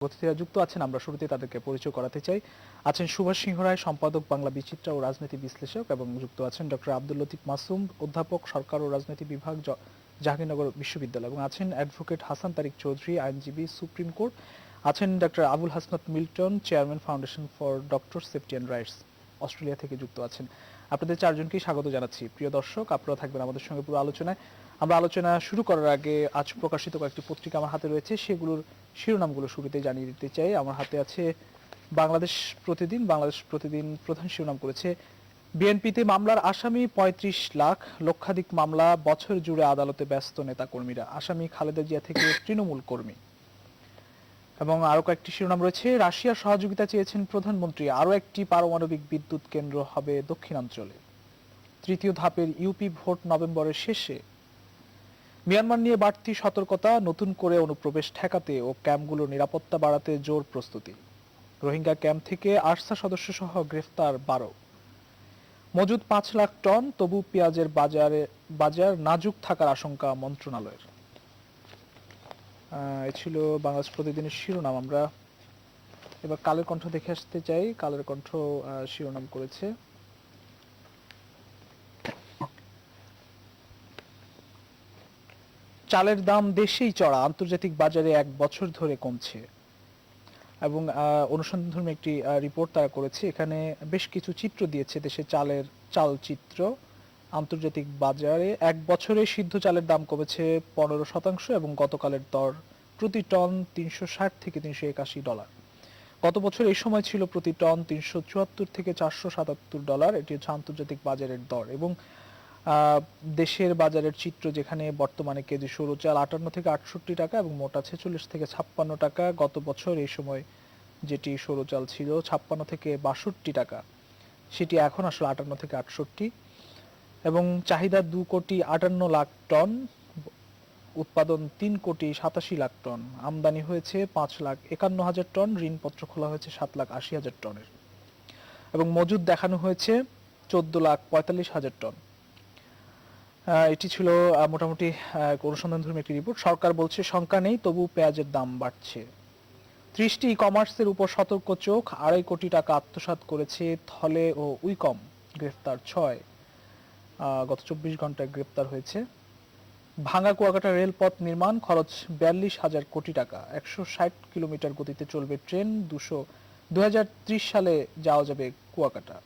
অতিথিরা যুক্ত আছেন, আমরা শুরুতে তাদেরকে পরিচয় করাতে চাই। আছেন সুভাষ সিংহ রায়, সম্পাদক বাংলা বিচিত্রা ও রাজনীতি বিশ্লেষক, এবং যুক্ত আছেন ডক্টর আব্দুল লতিফ মাসুম, অধ্যাপক, সরকার ও রাজনীতি বিভাগ, জাহাঙ্গীরনগর বিশ্ববিদ্যালয়, এবং আছেন অ্যাডভোকেট হাসান তারিক চৌধুরী, আইনজীবী, সুপ্রিম কোর্ট। আছেন doctor Abul Hasnat Milton, chairman, foundation for doctor safety and rights, Australia থেকে যুক্ত আছেন। আপনাদের চারজনকেই স্বাগত জানাচ্ছি। প্রিয় দর্শক, আপনারা থাকবেন আমাদের সঙ্গে পুরো আলোচনায়। আমরা আলোচনা শুরু করার আগে আজ প্রকাশিত কয়েকটি পত্রিকা আমার হাতে রয়েছে, সেগুলোর শিরোনামগুলো শুরুতে জানিয়ে দিতে চাই। আমার হাতে আছে বাংলাদেশ প্রতিদিন। বাংলাদেশ প্রতিদিন প্রধান শিরোনাম করেছে, বিএনপিতে মামলার আসামি ৩৫ লাখ, লক্ষাধিক মামলা, বছর জুড়ে আদালতে ব্যস্ত নেতাকর্মীরা, আসামি খালেদা জিয়া থেকে তৃণমূল কর্মী। এবং আরো কয়েকটি শিরোনাম রয়েছে, রাশিয়ার সহযোগিতা চেয়েছেন প্রধানমন্ত্রী, আরো একটি পারমাণবিক বিদ্যুৎ কেন্দ্র হবে দক্ষিণাঞ্চলে। তৃতীয় ধাপের ইউপি ভোট নভেম্বরের শেষে। মিয়ানমার নিয়ে বাড়তি সতর্কতা, নতুন করে অনুপ্রবেশ ঠেকাতে ও ক্যাম্পগুলোর নিরাপত্তা বাড়াতে জোর প্রস্তুতি। রোহিঙ্গা ক্যাম্প থেকে আরসা সদস্য সহ গ্রেফতার ১২। মজুদ ৫ লাখ টন, তবু পেঁয়াজের বাজার নাজুক থাকার আশঙ্কা মন্ত্রণালয়ের। এ ছিল বাংলাদেশ প্রতিদিনের শিরোনাম। আমরা এবার কালের কণ্ঠ দেখে আসতে চাই। কালের কণ্ঠ শিরোনাম করেছে, চালের দাম দেশেই চড়া, আন্তর্জাতিক বাজারে ১ বছর ধরে কমছে। এবং অনুসন্ধানধর্মী একটি রিপোর্ট তারা করেছে, এখানে বেশ কিছু চিত্র দিয়েছে দেশে চালের চালচিত্র। আন্তর্জাতিক বাজারে ১ বছরে সিদ্ধ চালের দাম কমেছে ১৫%, এবং গতকালের দর প্রতি টন ৩৬০ থেকে $৩৮১। গত বছর এই সময় ছিল প্রতি টন ৩৭৪ থেকে $৪৭৭। এটি হচ্ছে আন্তর্জাতিক বাজারের দর। এবং দেশের বাজারের চিত্র, যেখানে বর্তমানে কেজি সরু চাল ৫৮ থেকে ৬৮ টাকা এবং মোটা ৪৬ থেকে ৫৬ টাকা। গত বছর এই সময় যেটি সরু চাল ছিল ৫৬ থেকে ৬২ টাকা, সেটি এখন আসলে ৫৮ থেকে ৬৮। এবং চাহিদা ২,৫৮,০০,০০০ টন, উৎপাদন ৩,৮৭,০০,০০০ টন, আমদানি হয়েছে ৫,৫১,০০০ টন, ঋণপত্র খোলা হয়েছে ৭,৮০,০০০ টনের, এবং মজুদ দেখানো হয়েছে ১৪,৪৫,০০০ টন। এটি ছিল মোটামুটি অনুসন্ধানধর্মী একটি রিপোর্ট। সরকার বলছে শঙ্কা নেই, তবু পেঁয়াজের দাম বাড়ছে। ৩০টি ই কমার্সের উপর সতর্ক চোখ, ২.৫ কোটি টাকা আত্মসাৎ করেছে থলে ও উইকম, গ্রেফতার ৬। গত ২৪ ঘন্টায় গ্রেফতার হয়েছে। ভাঙা কুয়াকাটা রেলপথ নির্মাণ, খরচ ৪২,০০০ কোটি টাকা, ১৬০ কিলোমিটার গতিতে চলবে ট্রেন, ২০৩০ সালে যাওয়া যাবে কুয়াকাটা।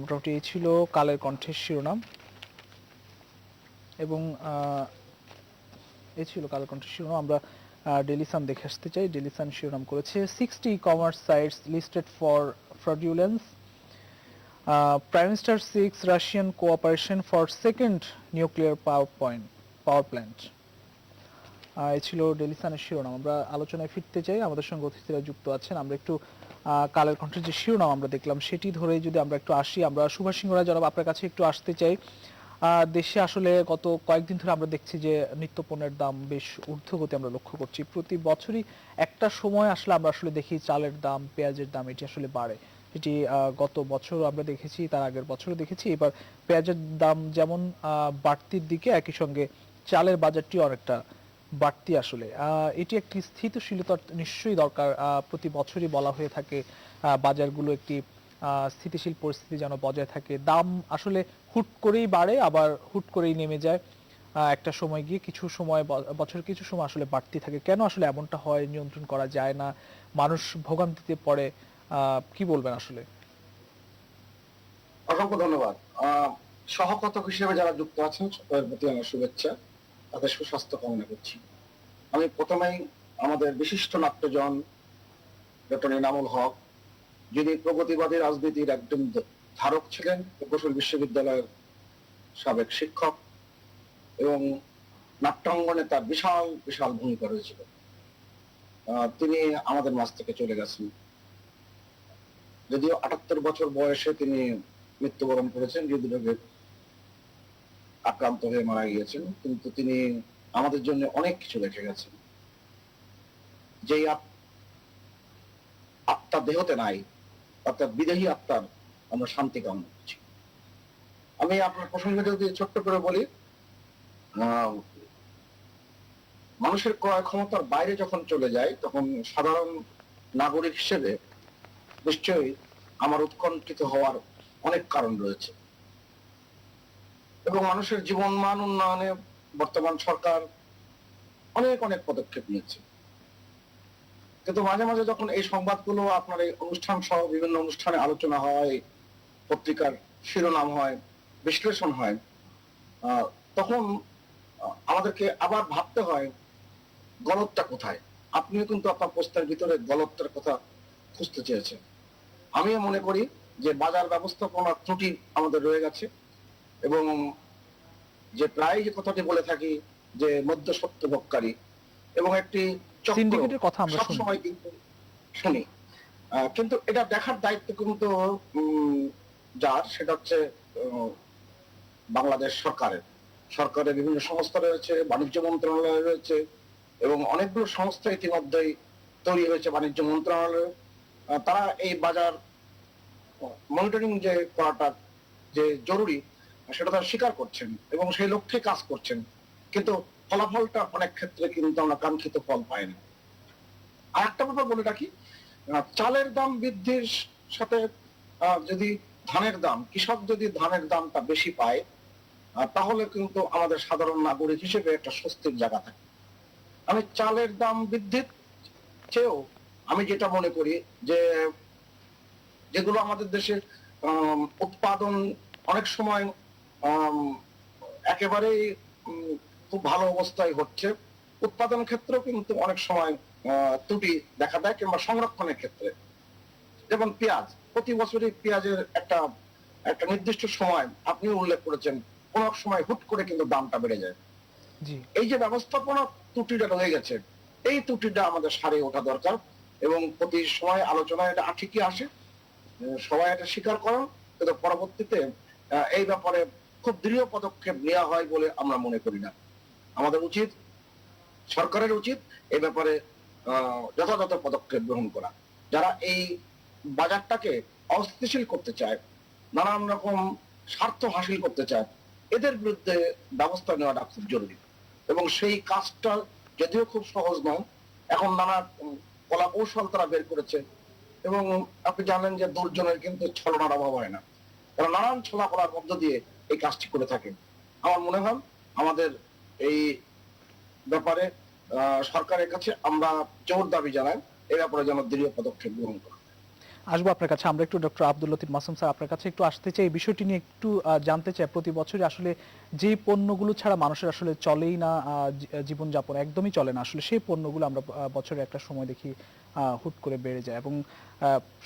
মোটামুটি এই ছিল কালের কণ্ঠের শিরোনাম। এবং এই ছিল কালের কণ্ঠের শিরোনাম। আমরা ডেইলি সান দেখে আসতে চাই। ডেইলি সান শিরোনাম করেছে, 60 e-commerce sites listed for fraudulence, prime minister six Russian cooperation for second nuclear power plant. এই ছিল ডেইলি সানের শিরোনাম। আমরা আলোচনায় ফিরতে চাই, আমাদের সঙ্গে অতিথিরা যুক্ত আছেন। আমরা একটু কালের কণ্ঠের যে শিরোনাম আমরা দেখলাম সেটি ধরে যদি আমরা একটু আসি, আমরা সুভাষ সিংহ রায় জনাব আপনার কাছে একটু আসতে চাই। দেশে আসলে গত কয়েকদিন ধরে আমরা দেখছি যে নিত্যপণ্যের দাম বেশ ঊর্ধ্বগতি আমরা লক্ষ্য করছি। প্রতি বছরই একটা সময় আসলে আমরা আসলে দেখি চালের দাম, পেঁয়াজের দাম এটি আসলে বাড়ে। এটি গত বছর আমরা দেখেছি, তার আগের বছরও দেখেছি। এবার পেঁয়াজের দাম যেমন বাড়তির দিকে, একই সঙ্গে চালের বাজারটি অনেকটা বাড়তি। আসলে এটি একটি স্থিতিশীলতার নিশ্চয়ই দরকার। প্রতি বছরই বলা হয়ে থাকে বাজারগুলো একটি স্থিতিশীল পরিস্থিতি যেন বজায় থাকে। দাম আসলে হুট করেই বাড়ে, আবার হুট করেই নেমে যায় একটা সময় গিয়ে। কিছু সময় বছর কিছু সময় আসলে বাড়তি থাকে। কেন আসলে এমনটা হয়, নিয়ন্ত্রণ করা যায় না, মানুষ ভোগান্তিতে পড়ে, কি বলবেন আসলে? অসংখ্য ধন্যবাদ। সহকথক হিসেবে যারা যুক্ত আছেন সকলের প্রতি আমার শুভেচ্ছা, তাদের সুস্বাস্থ্য কামনা করছি। আমি প্রথমেই আমাদের বিশিষ্ট নাট্যজন ডক্টর এনামুল হক, যিনি প্রগতিবাদী রাজনীতির একজন ধারক ছিলেন, প্রকৌশল বিশ্ববিদ্যালয়ের সাবেক শিক্ষক, এবং নাট্যাঙ্গনে তার বিশাল বিশাল ভূমিকা রয়েছিল, তিনি আমাদের মাঝ থেকে চলে গেছেন। যদিও ৭৮ বছর বয়সে তিনি মৃত্যুবরণ করেছেন, হৃদরোগে আক্রান্ত হয়ে মারা গিয়েছেন, কিন্তু তিনি আমাদের জন্য অনেক কিছু রেখে গেছেন। যেই আত্মা দেহতে নাই, অর্থাৎ বিদেহী আত্মার আমরা শান্তি কামনা করছি। আমি আপনার প্রসঙ্গে যদি ছোট্ট করে বলি, মানুষের ক্রয় ক্ষমতার বাইরে যখন চলে যায় তখন সাধারণ নাগরিক হিসেবে নিশ্চয়ই আমার উৎকণ্ঠিত হওয়ার অনেক কারণ রয়েছে। এবং মানুষের জীবনমান উন্নয়নে বর্তমান সরকার অনেক অনেক পদক্ষেপ নিয়েছে, কিন্তু মাঝে মাঝে যখন এই সংবাদগুলো আপনার এই অনুষ্ঠান সহ বিভিন্ন অনুষ্ঠানে আলোচনা হয়, পত্রিকার শিরোনাম হয়, বিশ্লেষণ হয়, তখন আমাদেরকে আবার ভাবতে হয় গলতটা কোথায়। আপনিও কিন্তু আপনার পোস্টের ভিতরে গলতটার কথা খুঁজতে চেয়েছেন। আমিও মনে করি যে বাজার ব্যবস্থাপনার ত্রুটি আমাদের রয়ে গেছে, এবং যে প্রায় যে কথাটি বলে থাকি যে মধ্যস্বত্বভোগকারী এবং একটি চক্র সিন্ডিকেটের কথা আমরা শুনি। সবসময় কিন্তু শুনি, কিন্তু এটা দেখার দায়িত্ব কিন্তু যার, সেটা হচ্ছে বাংলাদেশ সরকারের। সরকারের বিভিন্ন সংস্থা রয়েছে, বাণিজ্য মন্ত্রণালয় রয়েছে, এবং অনেকগুলো সংস্থা ইতিমধ্যেই তৈরি হয়েছে বাণিজ্য মন্ত্রণালয়ে। তারা এই বাজার মনিটরিং যে করাটা যে জরুরি সেটা তারা স্বীকার করছেন এবং সেই লক্ষ্যে কাজ করছেন, কিন্তু ফলাফলটা অনেক ক্ষেত্রে কিন্তু আমরা কাঙ্ক্ষিত ফল পাই না। আর একটা ব্যাপার বলে রাখি, চালের দাম বৃদ্ধির সাথে যদি ধানের দাম, কৃষক যদি ধানের দামটা বেশি পায়, তাহলে কিন্তু আমাদের সাধারণ নাগরিক হিসেবে একটা স্বস্তির জায়গা থাকে। আমি চালের দাম বৃদ্ধির চেয়েও আমি যেটা মনে করি যে যেগুলো আমাদের দেশে উৎপাদন অনেক সময় একেবারেই খুব ভালো অবস্থায় হচ্ছে, উৎপাদন ক্ষেত্রেও কিন্তু অনেক সময় ত্রুটি দেখা দেয়, কিংবা সংরক্ষণের ক্ষেত্রে। যেমন পেঁয়াজ, প্রতি বছরই পেঁয়াজের একটা একটা নির্দিষ্ট সময় আপনি উল্লেখ করেছেন, কোন এক সময় হুট করে কিন্তু দামটা বেড়ে যায়। এই যে ব্যবস্থাপনা ত্রুটিটা রয়ে গেছে, এই ত্রুটিটা আমাদের সারিয়ে ওঠা দরকার, এবং প্রতি সময় আলোচনায় এটা ঠিকই আসে, সবাই এটা স্বীকার করেন, কিন্তু পরবর্তীতে এই ব্যাপারে খুব দৃঢ় পদক্ষেপ নেওয়া হয় বলে আমরা মনে করি না। আমাদের উচিত, সরকারের উচিত এই ব্যাপারে যথাযথ পদক্ষেপ গ্রহণ করা। যারা এই বাজারটাকে অস্থিতিশীল করতে চায়, নানান রকম স্বার্থ হাসিল করতে চায়, এদের বিরুদ্ধে ব্যবস্থা নেওয়াটা খুব জরুরি। এবং সেই কাজটা যদিও খুব সহজ নয়, এখন নানা কলা কৌশল তারা বের করেছে, এবং আপনি জানেন যে দুর্জনের কিন্তু ছলনার অভাব হয় না, তারা নানান ছলা কলার মধ্য দিয়ে এই কাজটি করে থাকেন। আমার মনে হয় আমাদের এই ব্যাপারে সরকারের কাছে আমরা জোর দাবি জানাই, এই ব্যাপারে যেন দৃঢ় পদক্ষেপ গ্রহণ করে। আসবো আপনার কাছে। আমরা একটু ডক্টর আব্দুল লতিফ মাসুম স্যার আপনার কাছে একটু আসতে চাই, এই বিষয়টি নিয়ে একটু জানতে চাই। প্রতি বছরই আসলে যে পণ্যগুলো ছাড়া মানুষের আসলে চলেই না, জীবনযাপন একদমই চলে না, আসলে সেই পণ্যগুলো আমরা বছরে একটা সময় দেখি হুট করে বেড়ে যায়, এবং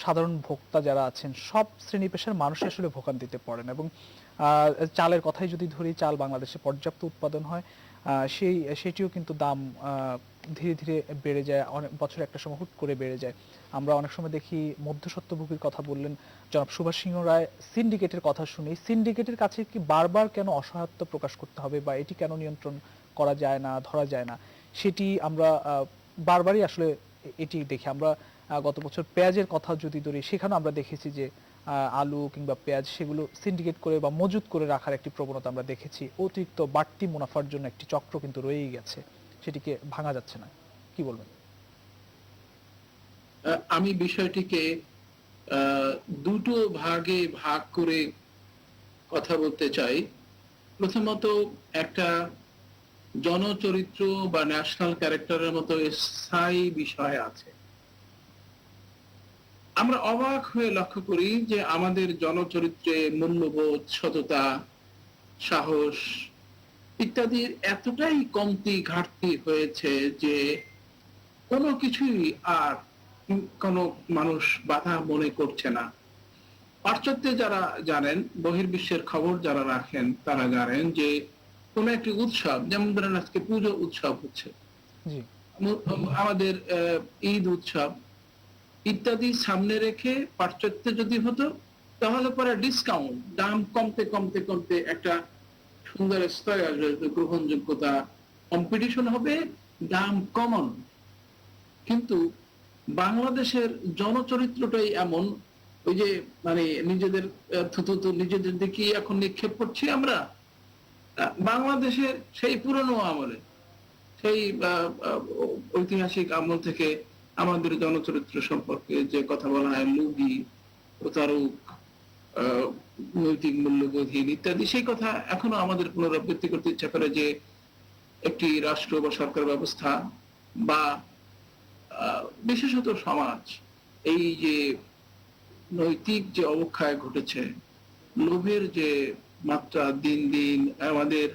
সাধারণ ভোক্তা যারা আছেন সব শ্রেণী পেশার মানুষই আসলে ভোগান্তিতে পড়েন। এবং চালের কথাই যদি ধরি, চাল বাংলাদেশে পর্যাপ্ত উৎপাদন হয়, সেটিও কিন্তু দাম ধীরে ধীরে বেড়ে যায়, অনেক বছরে একটা সময় হুট করে বেড়ে যায়। আমরা অনেক সময় দেখি মধ্যস্বত্বভোগীর কথা বললেন জনাব সুভাষ সিংহ রায়, সিন্ডিকেটের কথা শুনি। সিন্ডিকেটের কাছে কি বারবার কেন অসহায়ত্ব প্রকাশ করতে হবে, বা এটি কেন নিয়ন্ত্রণ করা যায় না, ধরা যায় না, সেটি আমরা বারবারই আসলে এটি দেখি। আমরা গত বছর পেঁয়াজের কথা যদি ধরি, সেখানে আমরা দেখেছি যে আলু কিংবা পেঁয়াজ সেগুলো সিন্ডিকেট করে বা মজুত করে রাখার একটি প্রবণতা আমরা দেখেছি। অতিরিক্ত বাড়তি মুনাফার জন্য একটি চক্র কিন্তু রয়েই গেছে, সেটিকে ভাঙা যাচ্ছে না। কি বলবেন? আমি বিষয়টিকে দুটো ভাগে ভাগ করে কথা বলতে চাই। প্রথমত, একটা জনচরিত্র বা ন্যাশনাল ক্যারেক্টারের মতো স্থায়ী বিষয় আছে। আমরা অবাক হয়ে লক্ষ্য করি যে আমাদের জনচরিত্রে মূল্যবোধ, সততা, সাহস ইত্যাদির এতটাই কমতি, ঘাটতি হয়েছে যে কোনো কিছুই আর কোনো মানুষ বাধা মনে করছে না। পাশ্চাত্যে যারা জানেন, বহির্বিশ্বের খবর যারা রাখেন, তারা জানেন যে কোন একটি উৎসব, যেমন ধরেন আজকে পুজো উৎসব হচ্ছে, আমাদের ঈদ উৎসব ইত্যাদি সামনে রেখে পাশ্চাত্যে যদি হতো, তাহলে পরে ডিসকাউন্ট, দাম কমতে কমতে কমতে একটা সুন্দর স্তরে আসবে, গ্রহণযোগ্যতা, কম্পিটিশন হবে, দাম কমন। কিন্তু বাংলাদেশের জনচরিত্রটাই এমন, ওই যে মানে নিজেদের থুতু নিজেদের দিকে এখন নিক্ষেপ করছি আমরা। বাংলাদেশের সেই পুরনো আমলে, সেই ঐতিহাসিক আমল থেকে আমাদের জনচরিত্র সম্পর্কে যে কথা বলা হয়, লুবি, প্রতারক, আহ, নৈতিক মূল্যবোধহীন ইত্যাদি, সেই কথা এখনো আমাদের পুনরাবৃত্তি করতে ইচ্ছা করে যে একটি রাষ্ট্র বা সরকার ব্যবস্থা বা বিশেষত সমাজ এই যে নৈতিক যে অবক্ষয় ঘটেছে, লোভের যে মাত্রা দিন দিন আমাদের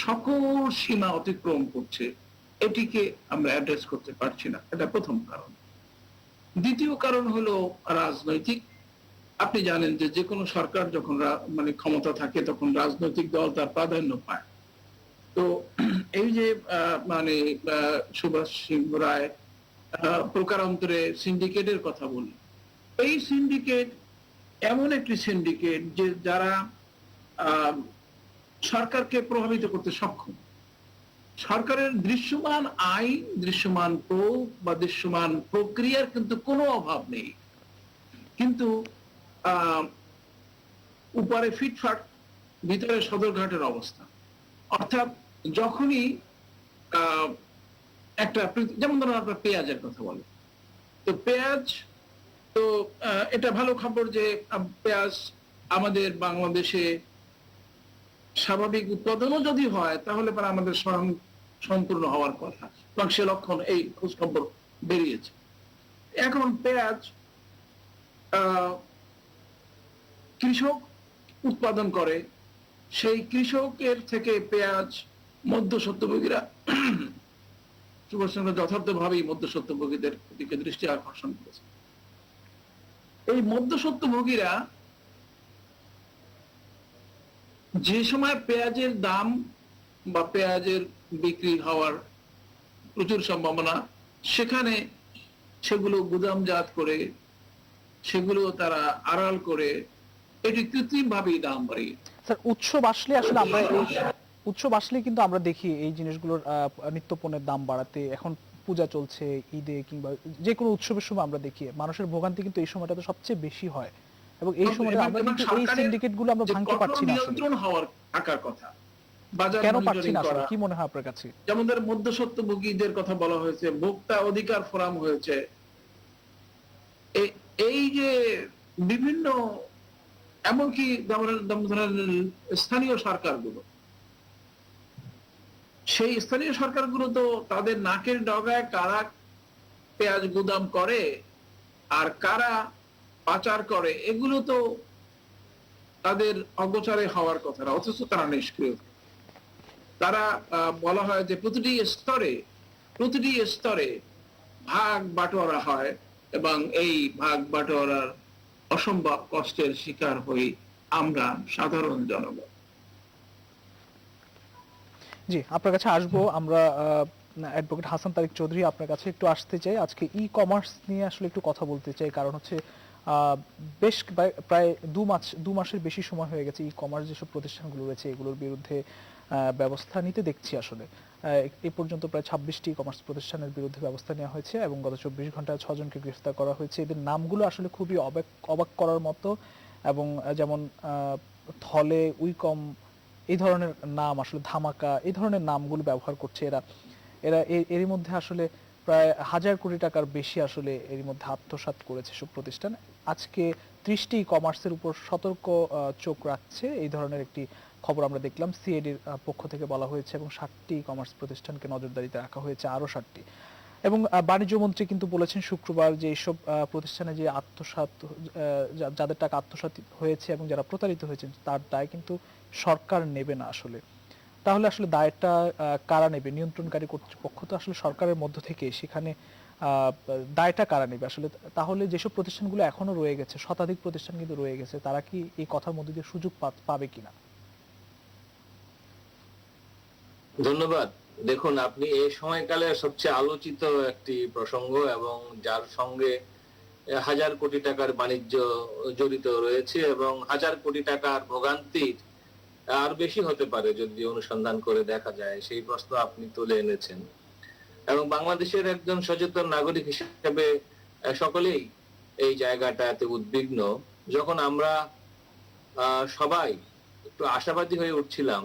সকল সীমা অতিক্রম করছে, এটিকে আমরা অ্যাড্রেস করতে পারছি না। এটা প্রথম কারণ। দ্বিতীয় কারণ হলো রাজনৈতিক। আপনি জানেন যে যে কোনো সরকার যখন মানে ক্ষমতা থাকে তখন রাজনৈতিক দল তার প্রাধান্য পায়। তো এই যে মানে সুভাষ সিংহ রায় প্রকারান্তরে সিন্ডিকেটের কথা বলি, এই সিন্ডিকেট এমন একটি সিন্ডিকেট যে যারা সরকারকে প্রভাবিত করতে সক্ষম। সরকারের দৃশ্যমান আইন, দৃশ্যমান প্রয়োগ বা দৃশ্যমান প্রক্রিয়ার কিন্তু কোনো অভাব নেই, কিন্তু উপরে ফিটফাট, ভিতরে সদরঘাটের অবস্থা। অর্থাৎ যখনই একটা, যেমন ধরুন আপনার পেঁয়াজের কথা বলে, তো পেঁয়াজ তো এটা ভালো খবর যে পেঁয়াজ আমাদের বাংলাদেশে স্বাভাবিক উৎপাদনও যদি হয় তাহলে পরে আমাদের স্বয়ং সম্পূর্ণ হওয়ার কথা, এবং সে লক্ষণ এই খোঁজ খবর বেরিয়েছে। এখন পেঁয়াজ কৃষক উৎপাদন করে, সেই কৃষকের থেকে পেঁয়াজ মধ্যস্বত্বভোগীরা, সুভাষচন্দ্র যথার্থভাবেই মধ্যস্বত্বভোগীদের দিকে দৃষ্টি আকর্ষণ করেছে। এই মধ্যস্বত্বভোগীরা যে সময় পেঁয়াজের দাম বা পেঁয়াজের বিক্রি হওয়ার প্রচুর সম্ভাবনা, সেখানে সেগুলো গুদামজাত করে, সেগুলো তারা আড়াল করে, এটি কৃত্রিম ভাবেই দাম বাড়িয়ে। স্যার, উৎসব আসলে আসলে আমরা উৎসব আসলে কিন্তু আমরা দেখি এই জিনিসগুলোর নিত্য পণ্যের দাম বাড়াতে। এখন পূজা চলছে, ঈদে কিংবা যে কোনো উৎসবের সময় আমরা দেখি মানুষের ভোগান্তি কিন্তু এই সময়টাতে সবচেয়ে বেশি হয়, এবং এই সময়টা আমরা কিন্তু এই সিন্ডিকেট গুলো আমরা ভাঙতে পারছি না। নিয়ন্ত্রণ হওয়ার থাকার কথা, বাজার কেন পারছি মনিটরিং না করা। কি মনে হয় আপনার কাছে? যেমন মধ্যস্বত্বভোগীদের কথা বলা হয়েছে, ভোক্তা অধিকার ফোরাম হয়েছে, এই যে বিভিন্ন, এমনকি স্থানীয় সরকারগুলো, সেই স্থানীয় সরকারগুলো তো তাদের নাকের ডগায় কারা পেঁয়াজ গুদাম করে আর কারা পাচার করে এগুলো তো তাদের অগোচরে হওয়ার কথা না, অথচ তারা নিষ্ক্রিয়। তারা বলা হয় যে প্রতিটি স্তরে ভাগ বাটোয়ারা হয়, এবং এই ভাগ বাটোয়ারার অসম্ভব কষ্টের শিকার হই আমরা সাধারণ জনগণ। জি, আপনার কাছে আসবো আমরা। অ্যাডভোকেট হাসান তারিক চৌধুরী, আপনার কাছে একটু আসতে চাই, আজকে ই কমার্স নিয়ে আসলে একটু কথা বলতে চাই। কারণ হচ্ছে বেশ প্রায় দু মাসের বেশি সময় হয়ে গেছে ই কমার্স যেসব প্রতিষ্ঠানগুলো রয়েছে এগুলোর বিরুদ্ধে ব্যবস্থা নিতে দেখছি। আসলে এই পর্যন্ত প্রায় 26টি ই কমার্স প্রতিষ্ঠানের বিরুদ্ধে ব্যবস্থা নেওয়া হয়েছে, এবং গত 24 ঘন্টায় 6 জনকে গ্রেফতার করা হয়েছে। এদের নামগুলো আসলে খুবই অবাক করার মতো, এবং যেমন থলে, উইকম, এই ধরনের নাম, আসলে ধামাকা, এই ধরনের নামগুলো ব্যবহার করছে এরা। এরই মধ্যে আসলে প্রায় 1000 কোটি টাকার বেশি আসলে এর মধ্যে আত্মসাৎ করেছে সব প্রতিষ্ঠান। আজকে 30টি কমার্সের উপর সতর্ক চোখ রাখছে, এই ধরনের একটি খবর আমরা দেখলাম। সিআইডির পক্ষ থেকে বলা হয়েছে, এবং 60টি কমার্স প্রতিষ্ঠানকে নজরদারিতে রাখা হয়েছে, আরো 60টি। এবং বাণিজ্য মন্ত্রী কিন্তু বলেছেন শুক্রবার যে এইসব প্রতিষ্ঠানে যে আত্মসাৎ, যাদের টাকা আত্মসাৎ হয়েছে এবং যারা প্রতারিত হয়েছে, তার দায় কিন্তু সরকার নেবে না আসলে। তাহলে আসলে দায়টা কারা নেবে? নিয়ন্ত্রণকারী কর্তৃপক্ষ তো আসলে সরকারের মধ্য থেকে, সেখানে দায়টা কারা নেবে আসলে? তাহলে যেসব প্রতিষ্ঠানগুলো এখনো রয়ে গেছে, শতাধিক প্রতিষ্ঠান কিন্তু রয়ে গেছে, তারা কি এই কথার মধ্যে দিয়ে সুযোগ পাবে কিনা? ধন্যবাদ। দেখুন, আপনি এই সময়কালে সবচেয়ে আলোচিত একটি প্রসঙ্গ, এবং যার সঙ্গে 1000 কোটি টাকার বাণিজ্য জড়িত রয়েছে, এবং 1000 কোটি টাকার ভোগান্তির আর বেশি হতে পারে যদি অনুসন্ধান করে দেখা যায়, সেই প্রশ্ন আপনি তুলে এনেছেন। এবং বাংলাদেশের একজন সচেতন নাগরিক হিসেবে সকলেই এই জায়গাটাতে উদ্বিগ্ন। যখন আমরা সবাই একটু আশাবাদী হয়ে উঠছিলাম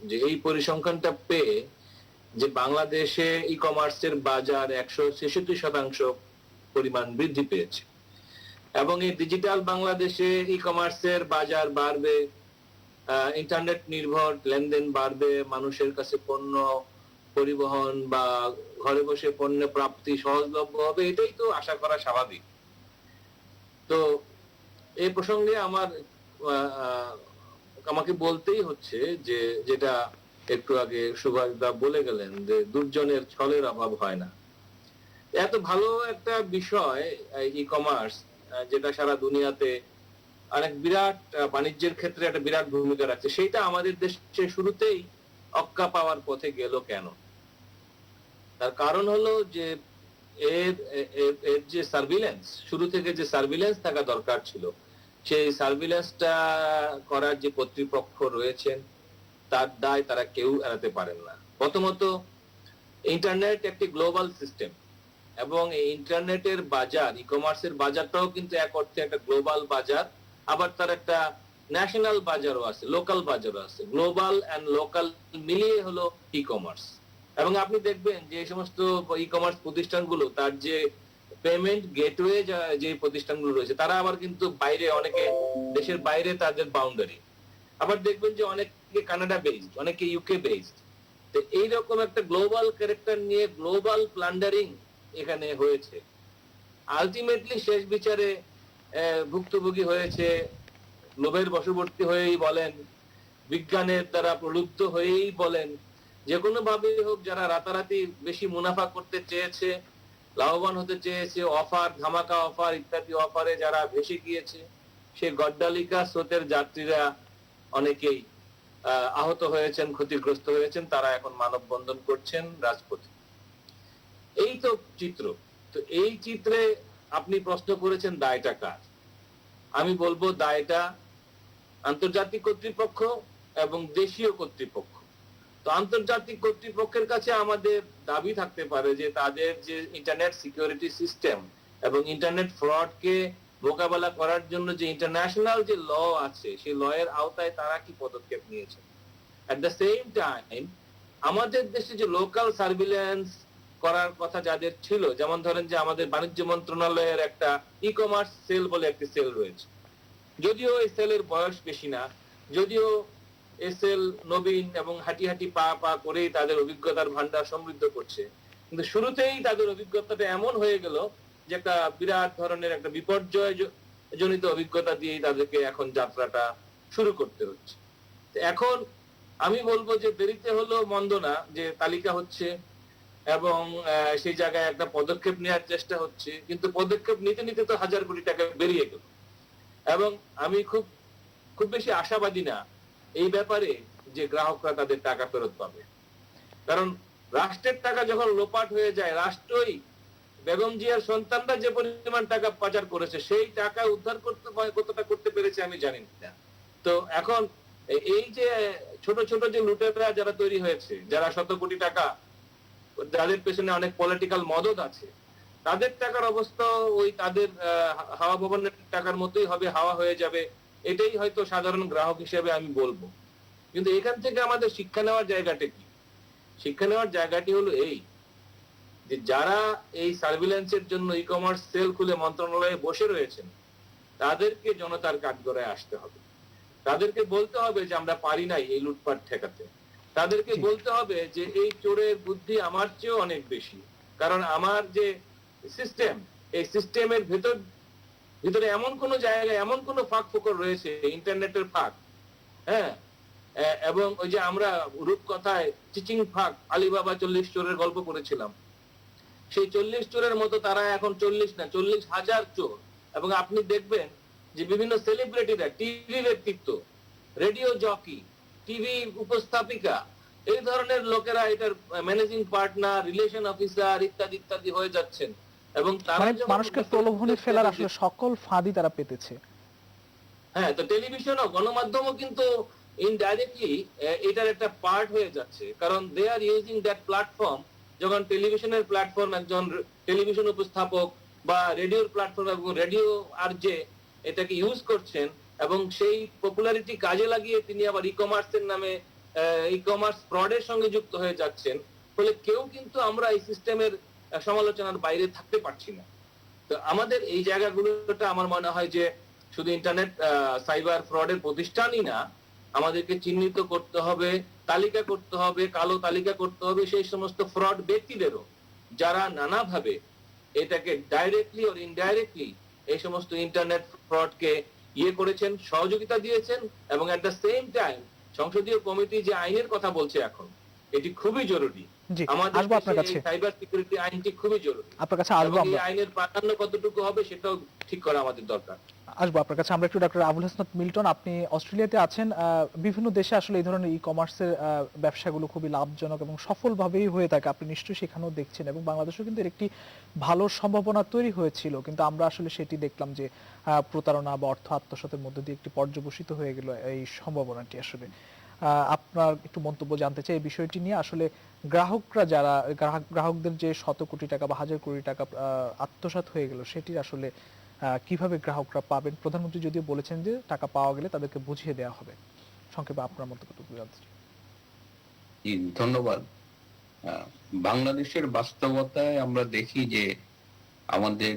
যে এই পরিসংখ্যানটা পেয়ে যে বাংলাদেশে ই কমার্সের বাজার 166% পরিমাণ বৃদ্ধি পেয়েছে, এবং এই ডিজিটাল বাংলাদেশে ই কমার্সের বাজার বাড়বে, ইন্টারনেট নির্ভর লেনদেন বাড়বে, মানুষের কাছে পণ্য পরিবহন বা ঘরে বসে পণ্য প্রাপ্তি সহজলভ্য হবে, এটাই তো আশা করা স্বাভাবিক। তো এই প্রসঙ্গে আমাকে বলতেই হচ্ছে যে যেটা একটু আগে সুভাষ দা বলে গেলেন যে দুর্জনের ছলের অভাব হয় না। এত ভালো একটা বিষয় ই কমার্স, যেটা সারা দুনিয়াতে অনেক বিরাট বাণিজ্যের ক্ষেত্রে একটা বিরাট ভূমিকা রাখছে, সেইটা আমাদের দেশে শুরুতেই অক্কা পাওয়ার পথে গেল কেন? তার কারণ হলো যে এর যে সার্ভিলেন্স, শুরু থেকে যে সার্ভিলেন্স থাকা দরকার ছিল, সেই সার্ভিলেন্সটা করার যে কর্তৃপক্ষ রয়েছেন তার দায় তারা কেউ এড়াতে পারেন না। প্রথমত, ইন্টারনেট একটি গ্লোবাল সিস্টেম, এবং এই ইন্টারনেটের বাজার, ই কমার্সের বাজারটাও কিন্তু এক অর্থে একটা গ্লোবাল বাজার, আবার তার একটা ন্যাশনাল বাজারও আছে, লোকাল বাজারও আছে। গ্লোবাল এন্ড লোকাল মিলিয়ে হলো ই কমার্স। এবং আপনি দেখবেন যে এই সমস্ত ই কমার্স প্রতিষ্ঠানগুলো, তার যে পেমেন্ট গেটওয়ে যে প্রতিষ্ঠানগুলো রয়েছে, তারা আবার কিন্তু বাইরে, অনেকে দেশের বাইরে তাদের বাউন্ডারি। আবার দেখবেন যে অনেকে কানাডা বেসড, অনেকে ইউকে বেসড। তো এইরকম একটা গ্লোবাল ক্যারেক্টার নিয়ে গ্লোবাল প্লান্ডারিং এখানে হয়েছে। আলটিমেটলি শেষ বিচারে ভুক্তভোগী হয়েছে, লোভের বশবর্তী হয়েই বলেন, বিজ্ঞানের দ্বারা প্রলুব্ধ হয়েই বলেন, যে কোনো ভাবে হোক, যারা রাতারাতি বেশি মুনাফা করতে চেয়েছে, লাভবান হতে চেয়েছে, অফার, ধামাকা অফার ইত্যাদি অফারে যারা ভেসে গিয়েছে, সেই গড্ডালিকা স্রোতের যাত্রীরা অনেকেই আহত হয়েছেন, ক্ষতিগ্রস্ত হয়েছেন, তারা এখন মানববন্ধন করছেন রাজপথে। এই তো চিত্র। তো এই চিত্রে আপনি প্রশ্ন করেছেন দায়টা কার? আমি বলবো দায়টা আন্তর্জাতিক কর্তৃপক্ষ এবং দেশীয় কর্তৃপক্ষ। তো আন্তর্জাতিক কর্তৃপক্ষের কাছে আমাদের দাবি থাকতে পারে যে তাদের যে ইন্টারনেট সিকিউরিটি সিস্টেম এবং ইন্টারনেট ফ্রডকে মোকাবেলা করার জন্য যে ইন্টারন্যাশনাল যে ল আছে, সেই ল এর আওতায় তারা কি পদক্ষেপ নিয়েছে। এট দ্য সেম টাইম আমাদের দেশে যে লোকাল সার্ভিলেন্স করার কথা যাদের ছিল, যেমন ধরেন যে আমাদের বাণিজ্য মন্ত্রণালয়ের একটা ই কমার্স সেল বলে একটি সেল রয়েছে। যদিও এই সেলের বয়স বেশি না, যদিও এই সেল নবীন এবং হাঁটি হাঁটি পা পা করেই তাদের অভিজ্ঞতার ভান্ডার সমৃদ্ধ করছে, কিন্তু শুরুতেই তাদের অভিজ্ঞতাটা এমন হয়ে গেল যে একটা বিরাট ধরনের একটা বিপর্যয় জনিত অভিজ্ঞতা দিয়েই তাদেরকে এখন যাত্রাটা শুরু করতে হচ্ছে। এখন আমি বলবো যে দেরিতে হলো মন্দ না, যে তালিকা হচ্ছে এবং সেই জায়গায় একটা পদক্ষেপ নেওয়ার চেষ্টা হচ্ছে, কিন্তু পদক্ষেপ নিতে নিতে তো 1000 কোটি টাকা বেরিয়ে গেল। এবং আমি খুব বেশি আশাবাদী না এই ব্যাপারে যে গ্রাহকরা তাদের টাকা ফেরত পাবে, কারণ রাষ্ট্রের টাকা যখন লোপাট হয়ে যায়, রাষ্ট্রই, বেগম জিয়ার সন্তানরা যে পরিমাণ টাকা পাচার করেছে, সেই টাকা উদ্ধার কতটা করতে পেরেছে আমি জানি না। তো এখন এই যে ছোট ছোট যে লুটেরা যারা তৈরি হয়েছে, যারা শত কোটি টাকা, যাদের পেছনে অনেক পলিটিক্যাল মদত আছে, তাদের টাকার অবস্থা ওই তাদের হাওয়া ভবনের টাকার মতোই হবে, হাওয়া হয়ে যাবে, এটাই হয়তো সাধারণ গ্রাহক হিসেবে আমি বলবো। কিন্তু এখান থেকে আমাদের শিক্ষা নেওয়ার জায়গাটা কি? শিক্ষা নেওয়ার জায়গাটি হলো এই, যে যারা এই সার্ভিলেন্সের জন্য ই কমার্স সেল খুলে মন্ত্রণালয়ে বসে রয়েছেন, তাদেরকে জনতার কাঠগড়ায় আসতে হবে। তাদেরকে বলতে হবে যে আমরা পারি নাই এই লুটপাট ঠেকাতে। তাদেরকে বলতে হবে যে এই চোরের বুদ্ধি আমার চেয়েও অনেক বেশি, কারণ আমার যে সিস্টেম, এই সিস্টেমের ভিতরে এমন কোন জায়গায় এমন কোন ফাঁক ফোকর রয়েছে, ইন্টারনেটের ফাঁক, হ্যাঁ, এবং ওই যে আমরা রূপকথায় চিচিং ফাঁক, আলিবাবা 40 চোরের গল্প পড়েছিলাম, সেই 40 চোরের মতো তারা এখন 40 না 40,000 চোর। এবং আপনি দেখবেন যে বিভিন্ন সেলিব্রিটিরা, টিভি ব্যক্তিত্ব, রেডিও জকি, টিভি উপস্থাপিকা, এই ধরনের লোকেরা এটার ম্যানেজিং পার্টনার, রিলেশন অফিসার ইত্যাদি ইত্যাদি হয়ে যাচ্ছেন, এবং তারা মানুষকে প্রলোভনে ফেলার আসলে সকল ফাঁদি তারা পেতেছে। হ্যাঁ, তো টেলিভিশনও, গণমাধ্যমও কিন্তু ইনডাইরেক্টলি এটার একটা পার্ট হয়ে যাচ্ছে, কারণ দে আর ইউজিং দ্যাট প্ল্যাটফর্ম। যখন টেলিভিশনের প্ল্যাটফর্ম একজন টেলিভিশন উপস্থাপক বা রেডিওর প্ল্যাটফর্ম এবং রেডিও আরজে এটাকে ইউজ করছেন, এবং সেই পপুলারিটি কাজে লাগিয়ে তিনি আবার ই কমার্সের নামে ই কমার্স ফ্রডের সঙ্গে যুক্ত হয়ে যাচ্ছেন, ফলে কেউ কিন্তু আমরা এই সিস্টেমের সমালোচনার বাইরে থাকতে পারছি না। তো আমাদের এই জায়গাগুলোটা আমার মনে হয় যে শুধু ইন্টারনেট সাইবার ফ্রডের প্রতিষ্ঠানই না, আমাদেরকে চিহ্নিত করতে হবে, তালিকা করতে হবে, কালো তালিকা করতে হবে সেই সমস্ত ফ্রড ব্যক্তিদেরও, যারা নানাভাবে এটাকে ডাইরেক্টলি অর ইনডাইরেক্টলি এই সমস্ত ইন্টারনেট ফ্রডকে করেছেন, সহযোগিতা দিয়েছেন। এবং এট দ্য সেম টাইম সংসদীয় কমিটি যে আইনের কথা বলছে এখন, এটি খুবই জরুরি। জি, আমাদের আসবো আপনার কাছে। সাইবার সিকিউরিটি আইনটি খুবই জরুরি। আপনার কাছে আসবো এবং এই আমরা। আইনের প্রাধান্য কতটুকু হবে সেটাও ঠিক করা আমাদের দরকার। আসবো আপনার কাছে। আমরা একটু ডক্টর আবুল হাসনাত মিল্টন, আপনি অস্ট্রেলিয়াতে আছেন। বিভিন্ন দেশে আসলে এই ধরনের ই কমার্সের ব্যবসাগুলো খুবই লাভজনক এবং সফলভাবেই হয়ে থাকে, আপনি নিশ্চয়ই সেখানেও দেখছেন, এবং বাংলাদেশেও কিন্তু এর একটি ভালো সম্ভাবনা তৈরি হয়েছিল, কিন্তু আমরা আসলে সেটি দেখলাম যে প্রতারণা বা অর্থ আত্মসাতের মধ্যে দিয়ে একটি পর্যবসিত হয়ে গেল এই সম্ভাবনাটি। আসলে আপনার একটু মন্তব্য জানতে চাই এই বিষয়টি নিয়ে। আসলে গ্রাহকরা যারা গ্রাহকদের যে শত কোটি টাকা বা হাজার কোটি টাকা আত্মসাৎ হয়ে গেল, সেটির আসলে কিভাবে গ্রাহকরা পাবেন? প্রধানমন্ত্রী যদিও বলেছেন যে টাকা পাওয়া গেলে তাদেরকে বুঝিয়ে দেওয়া হবে। সংক্ষেপে আপনার মন্তব্যটুকু জানতে চাই। ধন্যবাদ। বাংলাদেশের বাস্তবতায় আমরা দেখি যে আমাদের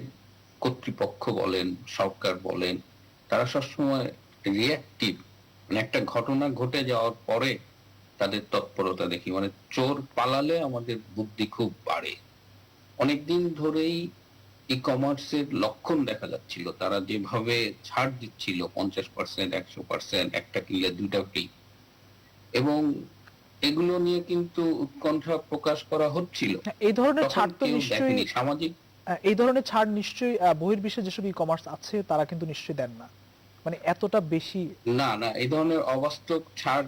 কর্তৃপক্ষ বলেন, সরকার বলেন, তারা সবসময় রিয়াক্টিভ, মানে একটা ঘটনা ঘটে যাওয়ার পরে তাদের তৎপরতা দেখি। মানে চোর পালালে আমাদের বুদ্ধি খুব বাড়ে। অনেকদিন ধরেই ই কমার্সের লক্ষণ দেখা যাচ্ছিল, তারা যেভাবে ছাড় দিচ্ছিল 50%, 100%, একটা কিনলে দুইটা ফ্রি, এবং এগুলো নিয়ে কিন্তু উৎকণ্ঠা প্রকাশ করা হচ্ছিল। এই ধরনের তখন ছাড় তো কেউ নিশ্চয়ই দেখেনি। সামাজিক এই ধরনের ছাড় নিশ্চয়ই বহির্বিশ্বে যেসব ই কমার্স আছে তারা কিন্তু নিশ্চয়ই দেন না, মানে এতটা বেশি। না না, এই ধরনের অবাস্তব ছাড়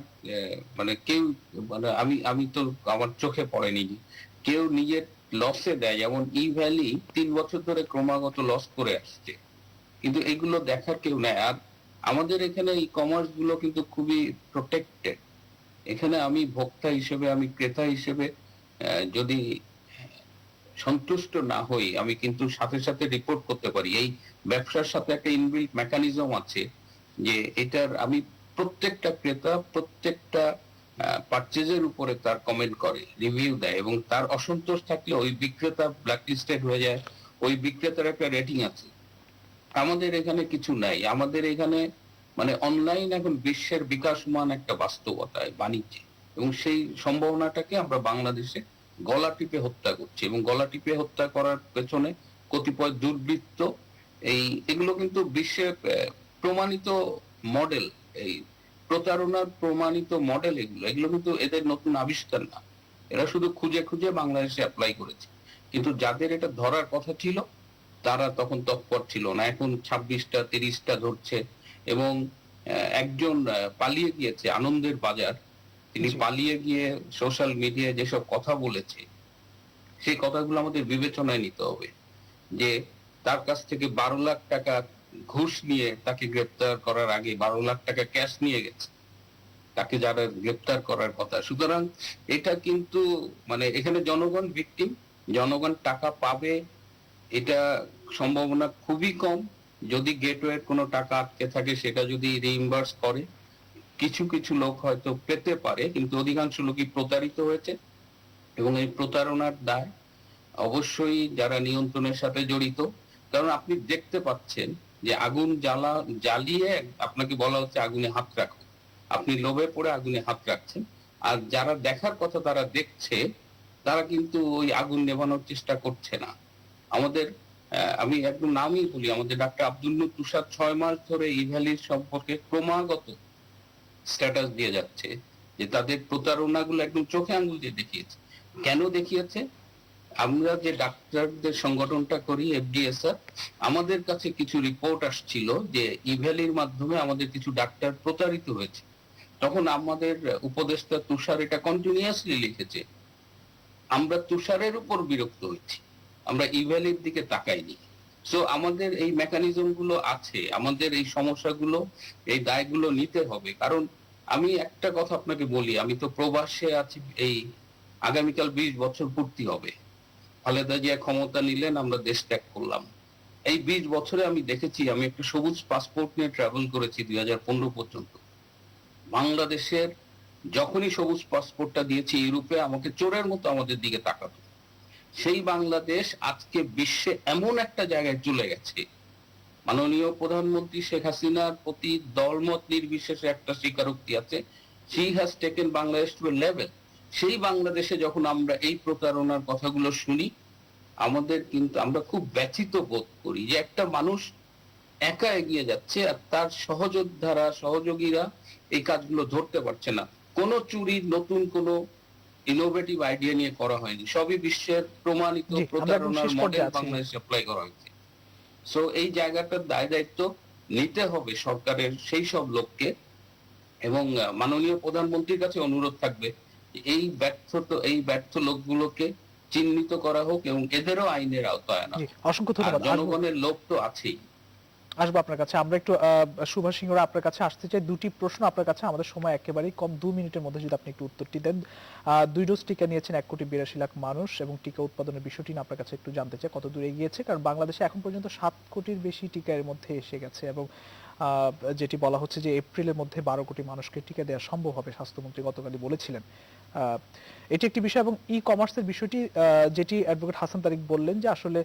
মানে কেউ, মানে আমি তো আমার চোখে পড়েনি যে কেউ নিজের লসে দেয়। যেমন ই ভ্যালি 3 বছর ধরে ক্রমাগত লস করে আসছে, কিন্তু এগুলো দেখার কেউ নেই। আর আমাদের এখানে ই কমার্স গুলো কিন্তু খুবই প্রোটেক্টেড। এখানে আমি ভোক্তা হিসেবে, আমি ক্রেতা হিসেবে যদি সন্তুষ্ট না হই, আমি কিন্তু সাথে সাথে রিপোর্ট করতে পারি। এই ব্যবসার সাথে একটা ইনবিল্ট মেকানিজম আছে যে এটার আমি প্রত্যেকটা ক্রেতা প্রত্যেকটা পারচেজের উপরে তার কমেন্ট করে, রিভিউ দেয়, এবং তার অসন্তোষ থাকলে ওই বিক্রেতা ব্ল্যাকলিস্টেড হয়ে যায়। ওই বিক্রেতার একটা রেটিং আছে। আমাদের এখানে কিছু নাই। আমাদের এখানে মানে অনলাইন এখন বিশ্বের বিকাশমান একটা বাস্তবতায় বাণিজ্যে, এবং সেই সম্ভাবনাটাকে আমরা বাংলাদেশে গলা টিপে হত্যা করছি। এবং গলা টিপে হত্যা করার পেছনে কতিপয় দুর্বৃত্ত, এগুলো কিন্তু বিশ্বের প্রমাণিত মডেল, এই প্রতারণার প্রমাণিত মডেল। এগুলো কিন্তু এদের নতুন আবিষ্কার না, এরা শুধু খুঁজে খুঁজে বাংলাদেশে অ্যাপ্লাই করেছে। কিন্তু যাদের এটা ধরার কথা ছিল তারা তখন তৎপর ছিল না। এখন 26টা 30টা ধরছে। এবং একজন পালিয়ে গিয়েছে, আনন্দের বাজার, তিনি পালিয়ে গিয়ে সোশ্যাল মিডিয়ায় যেসব কথা বলেছে, সেই কথাগুলো আমাদের বিবেচনায় নিতে হবে। যে তার কাছ থেকে 12 লাখ টাকা ঘুষ নিয়ে তাকে গ্রেপ্তার করার আগে 12 লাখ টাকা ক্যাশ নিয়ে গেছে তাকে যারা গ্রেপ্তার করার কথা। সুতরাং এটা কিন্তু মানে এখানে জনগণ ভিকটিম, জনগণ টাকা পাবে এটা সম্ভাবনা খুবই কম। যদি গেটওয়ে কোনো টাকা আটকে থাকে সেটা যদি রিইম্বার্স করে, কিছু কিছু লোক হয়তো পেতে পারে, কিন্তু অধিকাংশ লোকই প্রতারিত হয়েছে। এবং এই প্রতারণার দায় অবশ্যই যারা নিয়ন্ত্রণের সাথে জড়িত। কারণ আপনি দেখতে পাচ্ছেন যে আগুন জ্বালিয়ে আপনাকে বলা হচ্ছে আগুনে হাত রাখো, আপনি লোভে পড়ে আগুনে হাত রাখছেন। আর যারা দেখার কথা তারা দেখছে, তারা কিন্তু ওই আগুন নেভানোর চেষ্টা করছে না। আমাদের আমি একদম নামই বলি, আমাদের ডাক্তার আব্দুল নূর তুষার 6 মাস ধরে ই ভ্যালির সম্পর্কে ক্রমাগত স্ট্যাটাস দিয়ে যাচ্ছে যে তাদের প্রতারণাগুলো একদম চোখে আঙ্গুল দিয়ে দেখিয়েছে। কেন দেখিয়েছে? আমরা যে ডাক্তারদের সংগঠনটা করি এফডিএসআর, আমাদের কাছে কিছু রিপোর্ট আসছিল যে ই ভ্যালির মাধ্যমে আমাদের কিছু ডাক্তার প্রতারিত হয়েছে। তখন আমাদের উপদেষ্টা তুষার এটা কন্টিনিউয়াসলি লিখেছে, আমরা তুষারের উপর বিরক্ত হচ্ছি, আমরা ই ভ্যালির দিকে তাকাইনি। সো আমাদের এই মেকানিজম গুলো আছে, আমাদের এই সমস্যাগুলো, এই দায়গুলো নিতে হবে। কারণ আমি একটা কথা আপনাকে বলি, আমি তো প্রবাসে আছি, এই আগামীকাল 20 বছর পূর্তি হবে। খালেদা জিয়া ক্ষমতা নিলেন, আমরা দেশ ত্যাগ করলাম। এই 20 বছরে আমি দেখেছি, আমি একটা সবুজ পাসপোর্ট নিয়ে ট্রাভেল করেছি 2015 পর্যন্ত। বাংলাদেশের যখনই সবুজ পাসপোর্টটা দিয়েছে ইউরোপে, আমাকে চোরের মতো আমাদের দিকে তাকাতো। সেই বাংলাদেশ আজকে বিশ্বে এমন একটা জায়গায় চলে গেছে, মাননীয় প্রধানমন্ত্রী শেখ হাসিনার প্রতি দলমত নির্বিশেষে একটা স্বীকারোক্তি আছে, she has taken Bangladesh to a level. সেই বাংলাদেশে যখন আমরা এই প্রতারণার কথাগুলো শুনি, আমাদের কিন্তু আমরা খুব ব্যথিত বোধ করি যে একটা মানুষ একা এগিয়ে যাচ্ছে আর তার সহযোদ্ধারা সহযোগীরা এই কাজগুলো ধরতে পারছে না। কোনো চুরির নতুন কোনো ইনোভেটিভ আইডিয়া নিয়ে করা হয়নি, সবই বিশ্বের প্রমাণিত জি, আমরা একদম প্রতারণার শেষ মডেল পর্যায়ে আছি। বাংলাদেশে অ্যাপ্লাই করা হয়েছে। সো এই জায়গাটার দায় দায়িত্ব নিতে হবে সরকারের সেই সব লোককে, এবং মাননীয় প্রধানমন্ত্রীর কাছে অনুরোধ থাকবে যে এই ব্যর্থ লোকগুলোকে চিহ্নিত করা হোক এবং এদেরও আইনের আওতায় আনা জি, হোক। অসংখ্য আর ধন্যবাদ। জনগণের লোক তো আছেই। আসবো আপনার কাছে। আমরা একটু সুভাষ সিংহরা আপনার কাছে আসতে চাই। দুটি প্রশ্ন আপনার কাছে, আমাদের সময় একেবারেই কম, 2 মিনিটের মধ্যে যদি আপনি একটু উত্তরটি দেন। 2 ডোজ টিকা নিয়েছেন 1,82,00,000 মানুষ এবং টিকা উৎপাদনের বিষয়টি নিয়ে আপনার কাছে একটু জানতে চাই কত দূর এগিয়েছে, কারণ বাংলাদেশে এখন পর্যন্ত 7 কোটির বেশি টিকা এর মধ্যে এসে গেছে এবং যেটি বলা হচ্ছে যে এপ্রিলের মধ্যে 12 কোটি মানুষকে টিকা দেওয়া সম্ভব হবে, স্বাস্থ্যমন্ত্রী গতকালই বলেছিলেন। এটি একটি বিষয়। এবং ই কমার্সের বিষয়টি যেটি অ্যাডভোকেট হাসান তারিক বললেন যে আসলে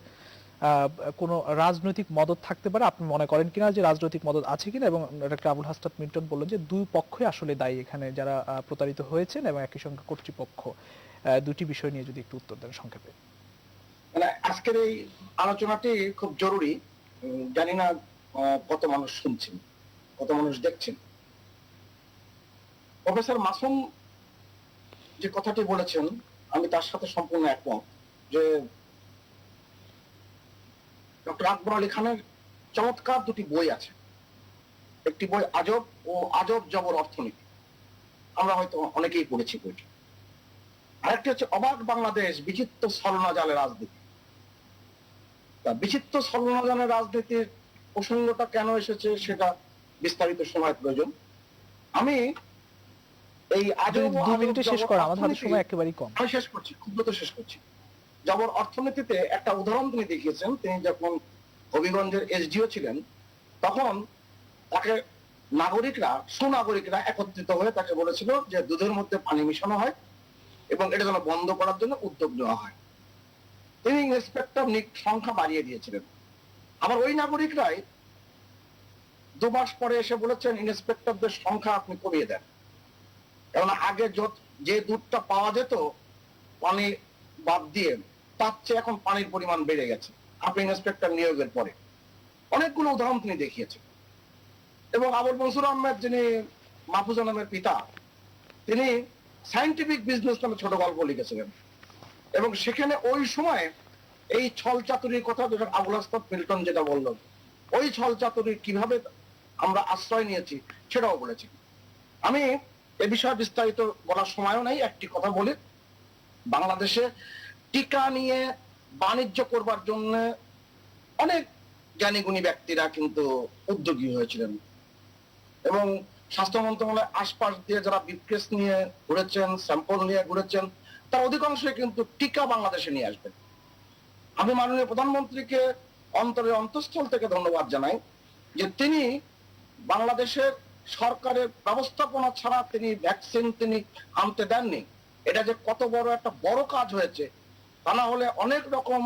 কোনো রাজনৈতিক মদদ থাকতে পারে, আপনি মনে করেন কিনা যে রাজনৈতিক মদদ আছে কিনা, এবং ডক্টর আবুল হাসনাত মিল্টন বললেন যে দুই পক্ষই আসলে দায়ী এখানে, যারা প্রতারিত হয়েছেন এবং একই সঙ্গে কর্তৃপক্ষ। দুটি বিষয় নিয়ে যদি একটু উত্তর দেন সংক্ষেপে। মানে আজকের এই আলোচনাটি খুব জরুরি। জানি না কত মানুষ শুনছেন, কত মানুষ দেখছেন। প্রফেসর মাসুম যে কথাটি বলেছেন আমি তার সাথে সম্পূর্ণ একমত, যে ডক্টর আকবর আলী খানের চমৎকার দুটি বই আছে। একটি বই আজব ও আজব জবর অর্থনীতি, আমরা হয়তো অনেকেই পড়েছি বইটি। আরেকটি হচ্ছে অবাক বাংলাদেশ, বিচিত্র ছলনাজালে রাজনীতি। তা বিচিত্র ছলনাজালের রাজনীতির প্রসঙ্গটা কেন এসেছে সেটা বিস্তারিত সময় প্রয়োজন। আমি এই আজব ও 2 আজব মিনিটে শেষ জবর করা, আমাদের হাতে অর্থনীতি- সময় একেবারেই কম। আমি শেষ করছি, খুব দ্রুত শেষ করছি। জবর অর্থনীতিতে একটা উদাহরণ তিনি দেখিয়েছেন। তিনি যখন হবিগঞ্জের এসডিও ছিলেন, তখন তাকে সুনাগরিকরা একত্রিত হয়ে তাকে বলেছিল যে দুধের মধ্যে পানি মিশানো হয় এবং এটা যেন বন্ধ করার জন্য উদ্যোগ নেওয়া হয়। তিনি ইন্সপেক্টর সংখ্যা বাড়িয়ে দিয়েছিলেন। আবার ওই নাগরিকরাই 2 মাস পরে এসে বলেছেন ইন্সপেক্টরদের সংখ্যা আপনি কমিয়ে দেন, কারণ আগে যে দুধটা পাওয়া যেত পানি বাদ দিয়ে, তার চেয়ে এখন পানির পরিমাণ বেড়ে গেছে আপনি ইন্সপেক্টর নিয়োগের পরে। অনেকগুলো উদাহরণ তিনি দেখিয়েছেন। এবং আবুল মনসুর আহমেদ, যিনি মাহফুজা নামের পিতা, তিনি সায়েন্টিফিক বিজনেস নামে ছোট গল্প লিখেছিলেন এবং সেখানে ওই সময় এই ছল চাতুরির কথা যেটা আবুল হাসনাত মিল্টন যেটা বলল, ওই ছল চাতুরির কিভাবে আমরা আশ্রয় নিয়েছি সেটাও বলেছি। আমি এ বিষয়ে বিস্তারিত বলার সময়ও নাই, একটি কথা বলি। বাংলাদেশে টিকা নিয়ে বাণিজ্য করবার জন্য অনেক জ্ঞানীগুণী ব্যক্তিরা কিন্তু উদ্যোগী হয়েছিলেন এবং স্বাস্থ্য মন্ত্রণালয়ের আশপাশ দিয়ে যারা বিপ্রেস নিয়ে ঘুরেছেন, স্যাম্পল নিয়ে ঘুরেছেন, তার অধিকাংশই কিন্তু টিকা বাংলাদেশে নিয়ে আসবেন। আমি মাননীয় প্রধানমন্ত্রীকে অন্তরের অন্তঃস্থল থেকে ধন্যবাদ জানাই যে তিনি বাংলাদেশের সরকারের ব্যবস্থাপনা ছাড়া তিনি ভ্যাকসিন তিনি আনতে দেননি। এটা যে কত বড় একটা বড় কাজ হয়েছে, তা না হলে অনেক রকম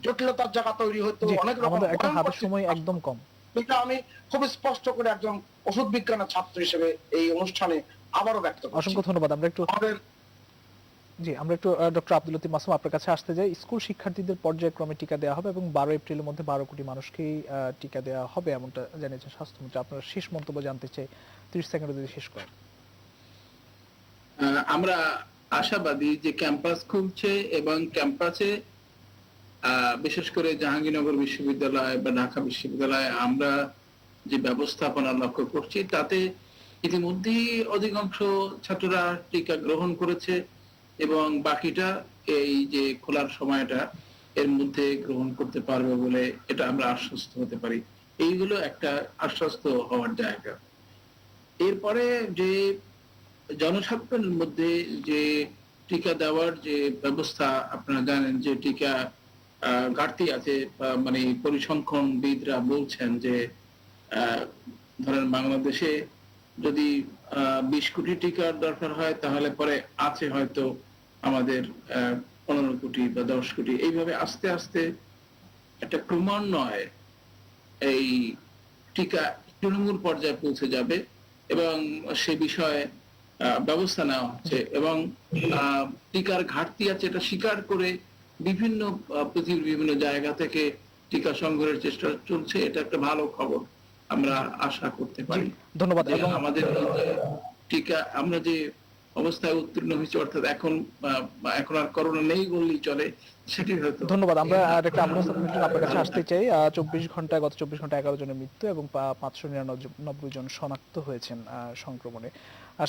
জটিলতার জায়গা তৈরি হতো, জি, অনেক রকম আমাদের একটা হাতে ভয়ঙ্কর সময় situation। একদম কম। এটা আমি খুব স্পষ্ট করে একজন ওষুধ বিজ্ঞানের ছাত্র হিসেবে এই অনুষ্ঠানে আবারও ব্যক্ত করছি। অসংখ্য ধন্যবাদ। আমরা একটু আমাদের ডক্টর আব্দুল লতিফ মাসুম আপনার কাছে আসতে যাই। স্কুল শিক্ষার্থীদের পর্যায়ক্রমে টিকা দেওয়া হবে এবং 12 এপ্রিলের মধ্যে 12 কোটি মানুষকেই টিকা দেওয়া হবে, এমনটা জানিয়েছেন স্বাস্থ্যমন্ত্রী। আপনার শেষ মন্তব্য জানতে চাই, 30 সেকেন্ডে যদি শেষ করেন। আমরা আশাবাদী যে ক্যাম্পাস খুলছে এবং ক্যাম্পাসে বিশেষ করে জাহাঙ্গীরনগর বিশ্ববিদ্যালয় বা ঢাকা বিশ্ববিদ্যালয়ে আমরা যে ব্যবস্থাপনা লক্ষ্য করছি, তাতে ইতিমধ্যেই অধিকাংশ ছাত্ররা টিকা গ্রহণ করেছে এবং বাকিটা এই যে খোলার সময়টা এর মধ্যে গ্রহণ করতে পারবে বলে এটা আমরা আশ্বস্ত হতে পারি। এইগুলো একটা আশ্বস্ত হওয়ার জায়গা। এরপরে যে জনসাধারণের মধ্যে যে টিকা দেওয়ার যে ব্যবস্থা, আপনারা জানেন যে টিকা ঘাটতি আছে, মানে পরিসংখ্যানবিদরা বলছেন যে ধরেন বাংলাদেশে যদি 20 কোটি টিকার দরকার হয়, তাহলে পরে আছে হয়তো আমাদের 15 কোটি বা 10 কোটি, এইভাবে আস্তে আস্তে একটা ক্রমান্বয়ে এই টিকা তৃণমূল পর্যায়ে পৌঁছে যাবে এবং সে বিষয়ে ব্যবস্থা নেওয়া হচ্ছে এবং টিকার ঘাটতি আছে এটা স্বীকার করে বিভিন্ন পৃথিবীর বিভিন্ন জায়গা থেকে টিকা সংগ্রহের চেষ্টা চলছে। এটা একটা ভালো খবর, আমরা আশা করতে পারি। ধন্যবাদ। যে এবং আমাদের এই যে টিকা, আমরা যে অবস্থায় উত্তীর্ণ হয়েছে, অর্থাৎ এখন আর করোনা নেই বললেই চলে, সেটি হয়তো। ধন্যবাদ। আমরা ডাক্তার আবুল হাসান মিল্টন আপনার কাছে আসতে চাই। গত 24 ঘন্টায় 11 জনের মৃত্যু এবং 599 জন শনাক্ত হয়েছেন সংক্রমণে।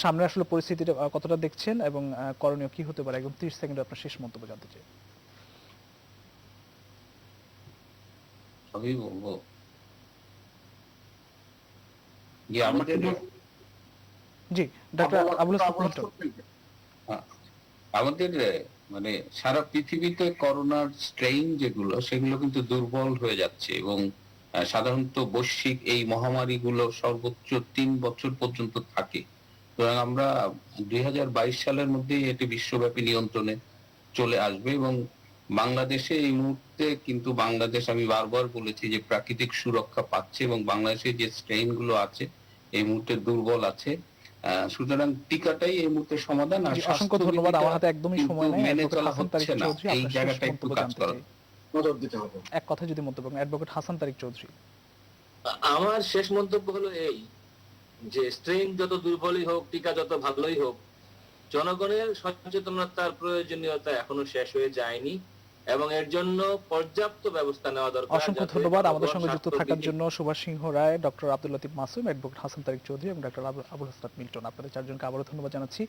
সামনে আসলে পরিস্থিতিটা কতটা দেখছেন এবং করণীয় কি হতে পারে, একদম 30 সেকেন্ডে আপনার শেষ মন্তব্য জানতে চাই। আমি বলবো যে আমাদের জি, ডাক্তার আবুল হাসান মিল্টন। আমাদের মানে সারা পৃথিবীতে করোনার স্ট্রেইন যেগুলো সেগুলো কিন্তু দুর্বল হয়ে যাচ্ছে এবং সাধারণত বৈশ্বিক এই মহামারী গুলো সর্বোচ্চ 3 বছর পর্যন্ত থাকে। সুতরাং আমরা 2022 সালের মধ্যে এটি বিশ্বব্যাপী নিয়ন্ত্রণে চলে আসবে এবং বাংলাদেশে এই মুহূর্তে কিন্তু বাংলাদেশ, আমি বারবার বলেছি যে প্রাকৃতিক সুরক্ষা পাচ্ছে এবং বাংলাদেশে যে স্ট্রেইন গুলো আছে এই মুহূর্তে দুর্বল আছে। সুতরাং টিকাটাই এই মুহূর্তে সমাধান। আর অসংখ্য ধন্যবাদ। আমার হাতে একদমই সময় নেই। মেনে অ্যাডভোকেট চলা হাসান তারিক হচ্ছে না, চৌধুরী, এই আপনার জায়গাটা শেষ একটু মন্তব্য কাজ জানতে করা। চাই। নজর দিতে হবে। এক কথা যদি মন্তব্য করেন, অ্যাডভোকেট হাসান তারিক চৌধুরী। আমার শেষ মন্তব্য হলো এই, যে স্ট্রেন যত দুর্বলই হোক, টিকা যত ভালোই হোক, জনগণের সচেতনতার প্রয়োজনীয়তা এখনো শেষ হয়ে যায়নি এবং এর জন্য পর্যাপ্ত ব্যবস্থা নেওয়া দরকার। অসংখ্য ধন্যবাদ আমাদের সঙ্গে যুক্ত থাকার জন্য সুভাষ সিংহ রায়, ডক্টর আব্দুল লতিফ মাসুম, অ্যাডভোকেট হাসান তারিক চৌধুরী এবং ডক্টর আবুল হাসান মিল্টন। আপনাদের চারজনকে আবারও ধন্যবাদ জানাচ্ছি।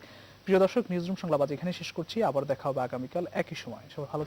প্রিয় দর্শক, নিউজরুম সংলাপ আজ এখানে শেষ করছি। আবার দেখা হবে আগামীকাল একই সময়। সবাই ভালো থাকবেন।